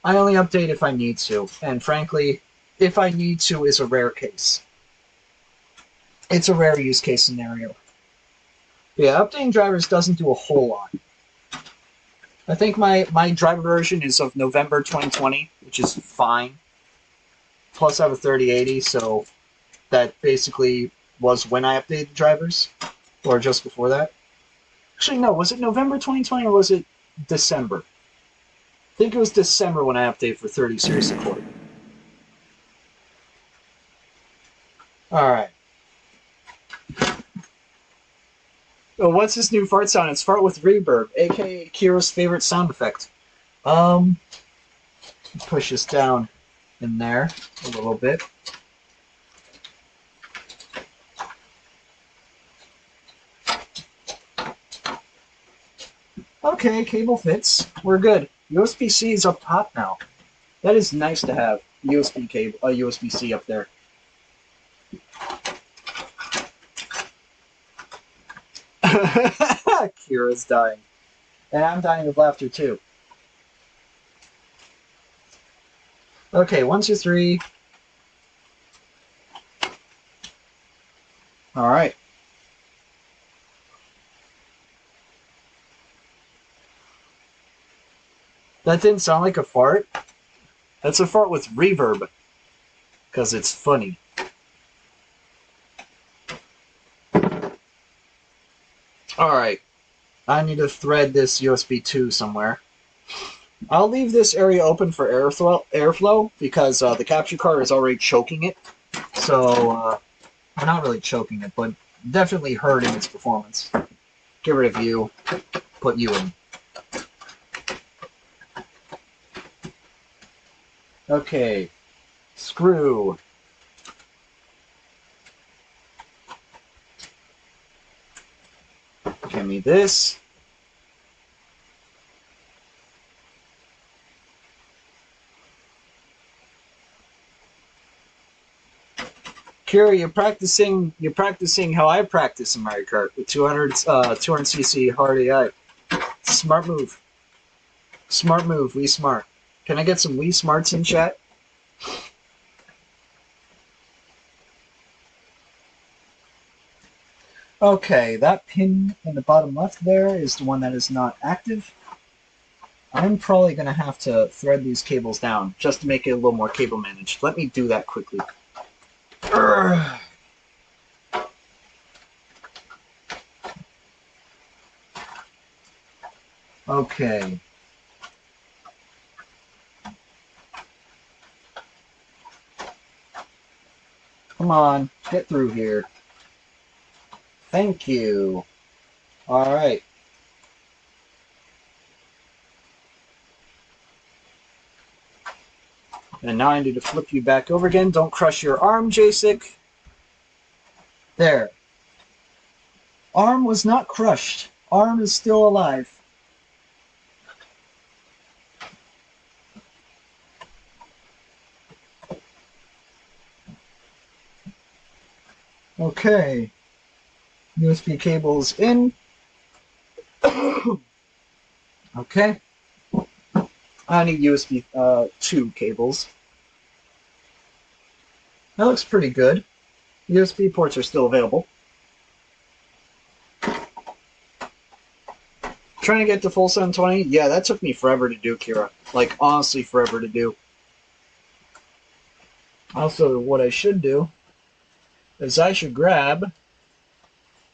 I only update if I need to, and frankly, if I need to is a rare case. It's a rare use case scenario. Yeah, updating drivers doesn't do a whole lot. I think my driver version is of November 2020, which is fine. Plus I have a 3080, so that basically was when I updated the drivers, or just before that. Actually, no, was it November 2020 or was it December? I think it was December when I updated for 30 series support. Alright. Oh, what's this new fart sound? It's fart with reverb, aka Kira's favorite sound effect. Push this down in there a little bit. Okay, cable fits. We're good. USB-C is up top now. That is nice to have USB cable, USB-C up there. Kira's dying. And I'm dying of laughter too. Okay, 1, 2, 3. Alright. That didn't sound like a fart. That's a fart with reverb. Because it's funny. Alright. I need to thread this USB 2 somewhere. I'll leave this area open for airflow because the capture card is already choking it. So, not really choking it, but definitely hurting its performance. Get rid of you. Put you in. Okay. Screw. Give me this. Kira, you're practicing how I practice in Mario Kart with 200cc hard AI. Smart move. Smart move, we smart. Can I get some Wii Smarts in chat? Okay, that pin in the bottom left there is the one that is not active. I'm probably going to have to thread these cables down just to make it a little more cable managed. Let me do that quickly. Okay. Come on, get through here. Thank you. Alright. And now I need to flip you back over again. Don't crush your arm, Jacek. There. Arm was not crushed. Arm is still alive. Okay. USB cables in. Okay. I need USB 2 cables. That looks pretty good. USB ports are still available. Trying to get to full 720? Yeah, that took me forever to do, Kira. Like, honestly, forever to do. Also, what I should do is I should grab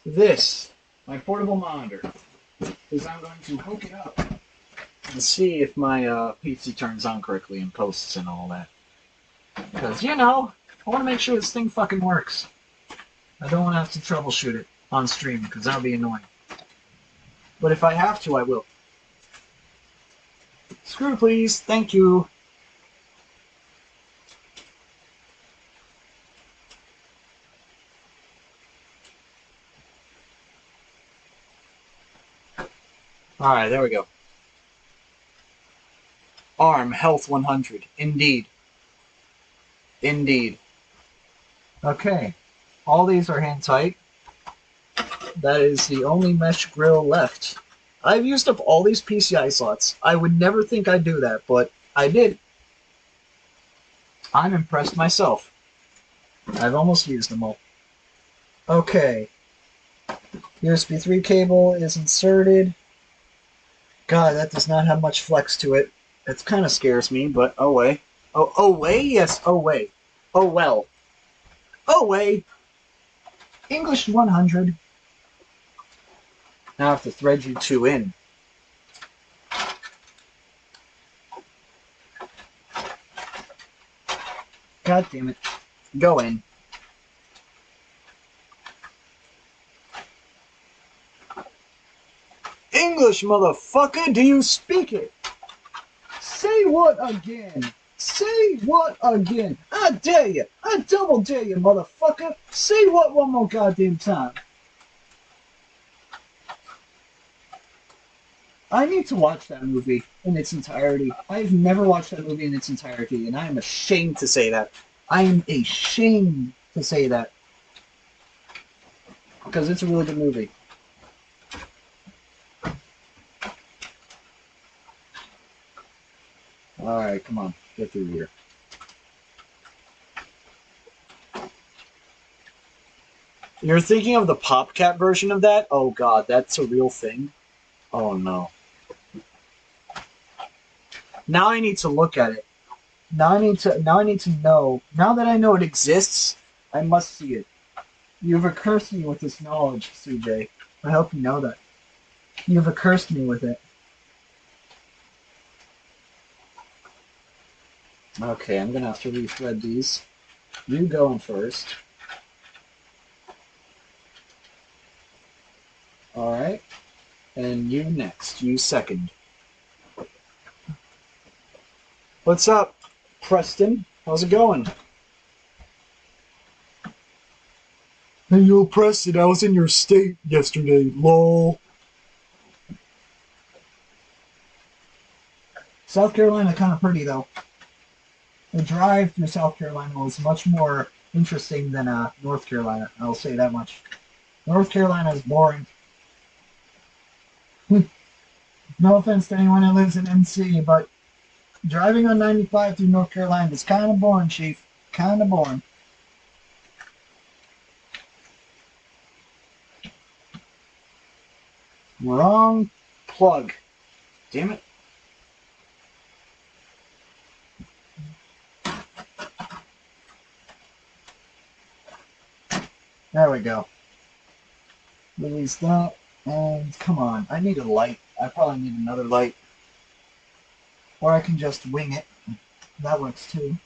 this, my portable monitor, because I'm going to hook it up and see if my PC turns on correctly and posts and all that. Because, you know, I want to make sure this thing fucking works. I don't want to have to troubleshoot it on stream, because that would be annoying. But if I have to, I will. Screw, please. Thank you. Alright, there we go. ARM Health 100. Indeed. Indeed. Okay. All these are hand tight. That is the only mesh grill left. I've used up all these PCI slots. I would never think I'd do that, but I did. I'm impressed myself. I've almost used them all. Okay. USB 3 cable is inserted. God, that does not have much flex to it. It kind of scares me, but oh way. Oh way? Yes, oh way. Oh well. Oh way. English 100. Now I have to thread you two in. God damn it. Go in. English, motherfucker, do you speak it? Say what again? Say what again? I dare you. I double dare you, motherfucker. Say what one more goddamn time. I need to watch that movie in its entirety. I've never watched that movie in its entirety, and I am ashamed to say that. I am ashamed to say that. Because it's a really good movie. Alright, come on. Get through here. You're thinking of the PopCap version of that? Oh god, that's a real thing? Oh no. Now I need to look at it. Now I need to know. Now that I know it exists, I must see it. You've accursed me with this knowledge, CJ. I hope you know that. You've accursed me with it. Okay, I'm gonna have to rethread these. You going first. Alright. And you next. You second. What's up, Preston? How's it going? Hey, yo, Preston, I was in your state yesterday, lol. South Carolina kind of pretty, though. The drive through South Carolina was much more interesting than North Carolina. I'll say that much. North Carolina is boring. No offense to anyone who lives in NC, but driving on 95 through North Carolina is kind of boring, Chief. Kind of boring. Wrong plug. Damn it. There we go. Release that, and come on. I need a light. I probably need another light. Or I can just wing it. That works too.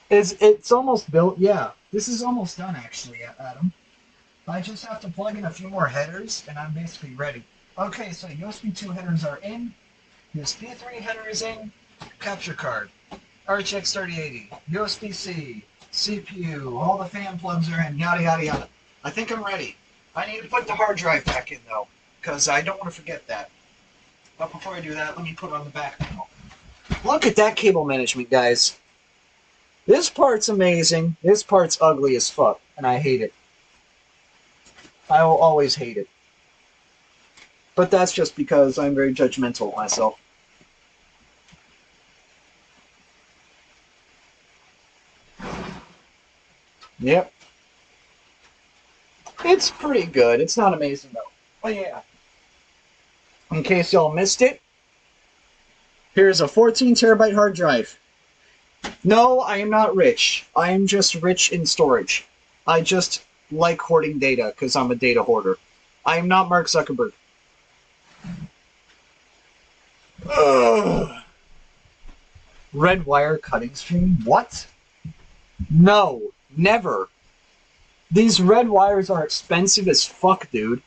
It's almost built. Yeah, this is almost done actually, Adam. I just have to plug in a few more headers, and I'm basically ready. Okay, so USB 2 headers are in. USB 3 header is in. Capture card. RTX 3080. USB-C. CPU. All the fan plugs are in. Yada, yada, yada. I think I'm ready. I need to put the hard drive back in, though, because I don't want to forget that. But before I do that, let me put it on the back panel. Look at that cable management, guys. This part's amazing. This part's ugly as fuck, and I hate it. I will always hate it. But that's just because I'm very judgmental myself. Yep. It's pretty good. It's not amazing, though. But yeah. In case y'all missed it, here's a 14 terabyte hard drive. No, I am not rich. I am just rich in storage. I just like hoarding data because I'm a data hoarder. I am not Mark Zuckerberg. Ugh. Red wire cutting stream? What? No, never. These red wires are expensive as fuck, dude.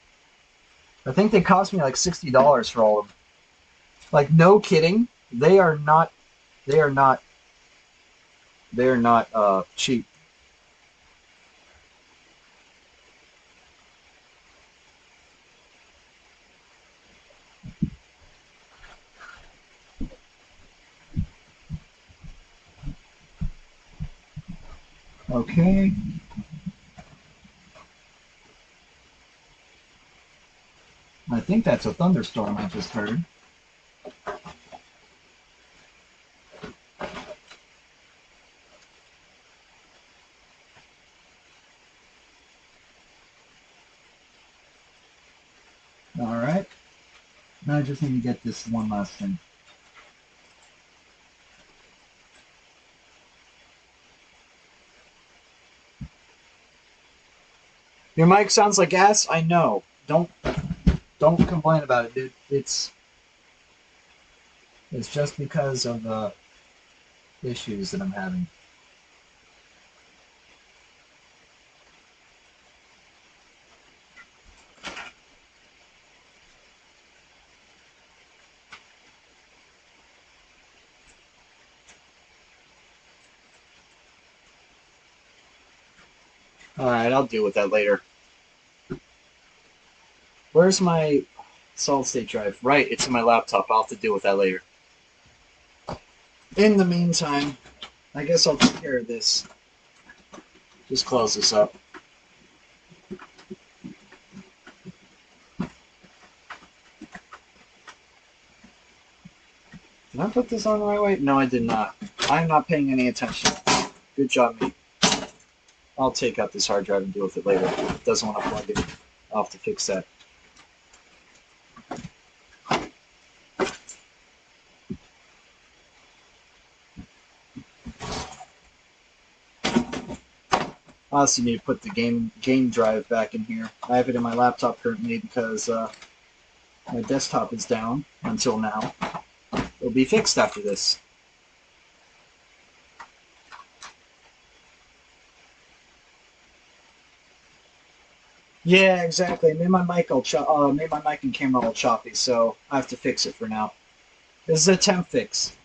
I think they cost me like $60 for all of them. Like, no kidding. They are not cheap. Okay. I think that's a thunderstorm I just heard. Alright. Now I just need to get this one last thing. Your mic sounds like ass? I know. Don't complain about it, dude. It's just because of the issues that I'm having. Alright, I'll deal with that later. Where's my solid state drive? Right, it's in my laptop. I'll have to deal with that later. In the meantime, I guess I'll take care of this. Just close this up. Did I put this on the right way? No, I did not. I'm not paying any attention. Good job, me. I'll take out this hard drive and deal with it later. It doesn't want to plug it. I'll have to fix that. I also need to put the game drive back in here. I have it in my laptop currently because my desktop is down until now. It'll be fixed after this. Yeah, exactly. Made my mic and camera all choppy, so I have to fix it for now. This is a temp fix.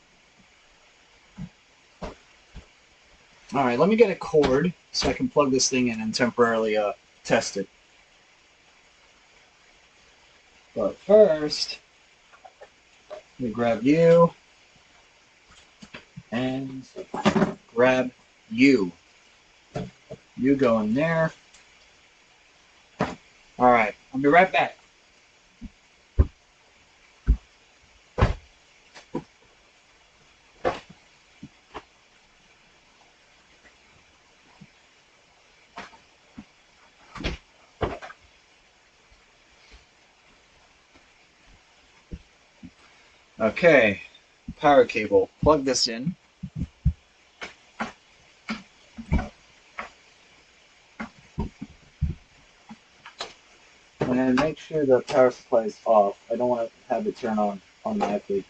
All right, let me get a cord so I can plug this thing in and temporarily test it. But first, let me grab you and grab you. You go in there. All right, I'll be right back. Okay, power cable. Plug this in. And make sure the power supply is off. I don't want to have it turn on automatically.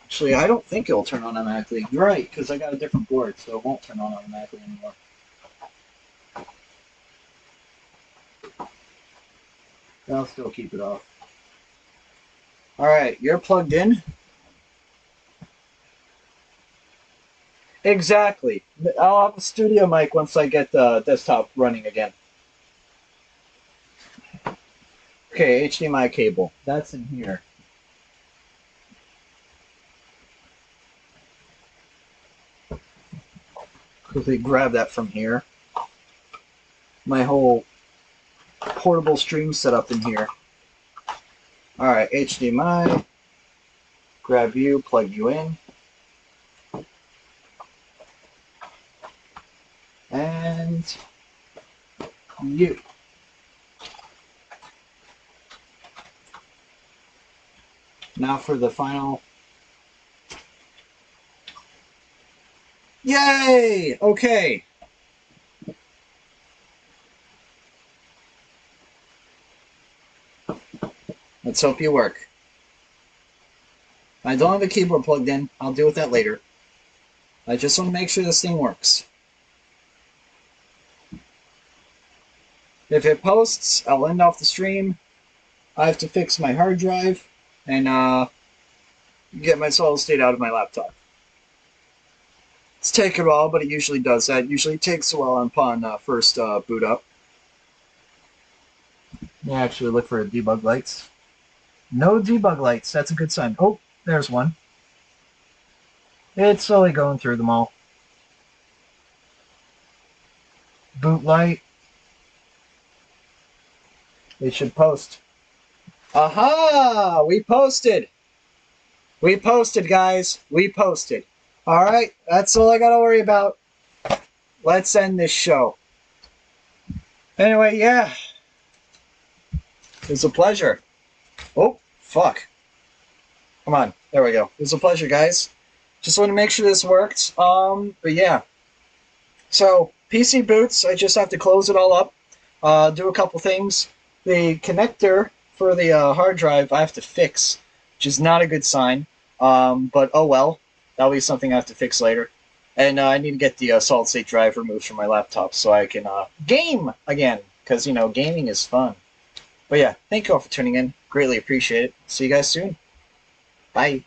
Actually, I don't think it'll turn on automatically. You're right, because I got a different board, so it won't turn on automatically anymore. I'll still keep it off. Alright, you're plugged in? Exactly. I'll have a studio mic once I get the desktop running again. Okay, HDMI cable. That's in here. Quickly grab that from here. My whole portable stream setup in here. Alright, HDMI. Grab you, plug you in. And you. Now for the final. Yay! Okay. Let's hope you work. I don't have a keyboard plugged in. I'll deal with that later. I just want to make sure this thing works. If it posts, I'll end off the stream. I have to fix my hard drive and get my solid state out of my laptop. It's taken a while, but it usually does that. It usually takes a while upon first boot up. Yeah, actually look for debug lights. No debug lights. That's a good sign. Oh, there's one. It's slowly going through them all. Boot light. It should post. Aha! We posted! We posted, guys. We posted. Alright, that's all I gotta worry about. Let's end this show. Anyway, yeah. It was a pleasure. Oh, fuck. Come on. There we go. It was a pleasure, guys. Just want to make sure this worked. But yeah. So, PC boots, I just have to close it all up. Do a couple things. The connector for the hard drive I have to fix, which is not a good sign. But oh well. That'll be something I have to fix later. And I need to get the solid state drive removed from my laptop so I can game again. Because, you know, gaming is fun. But yeah, thank you all for tuning in. Greatly appreciate it. See you guys soon. Bye.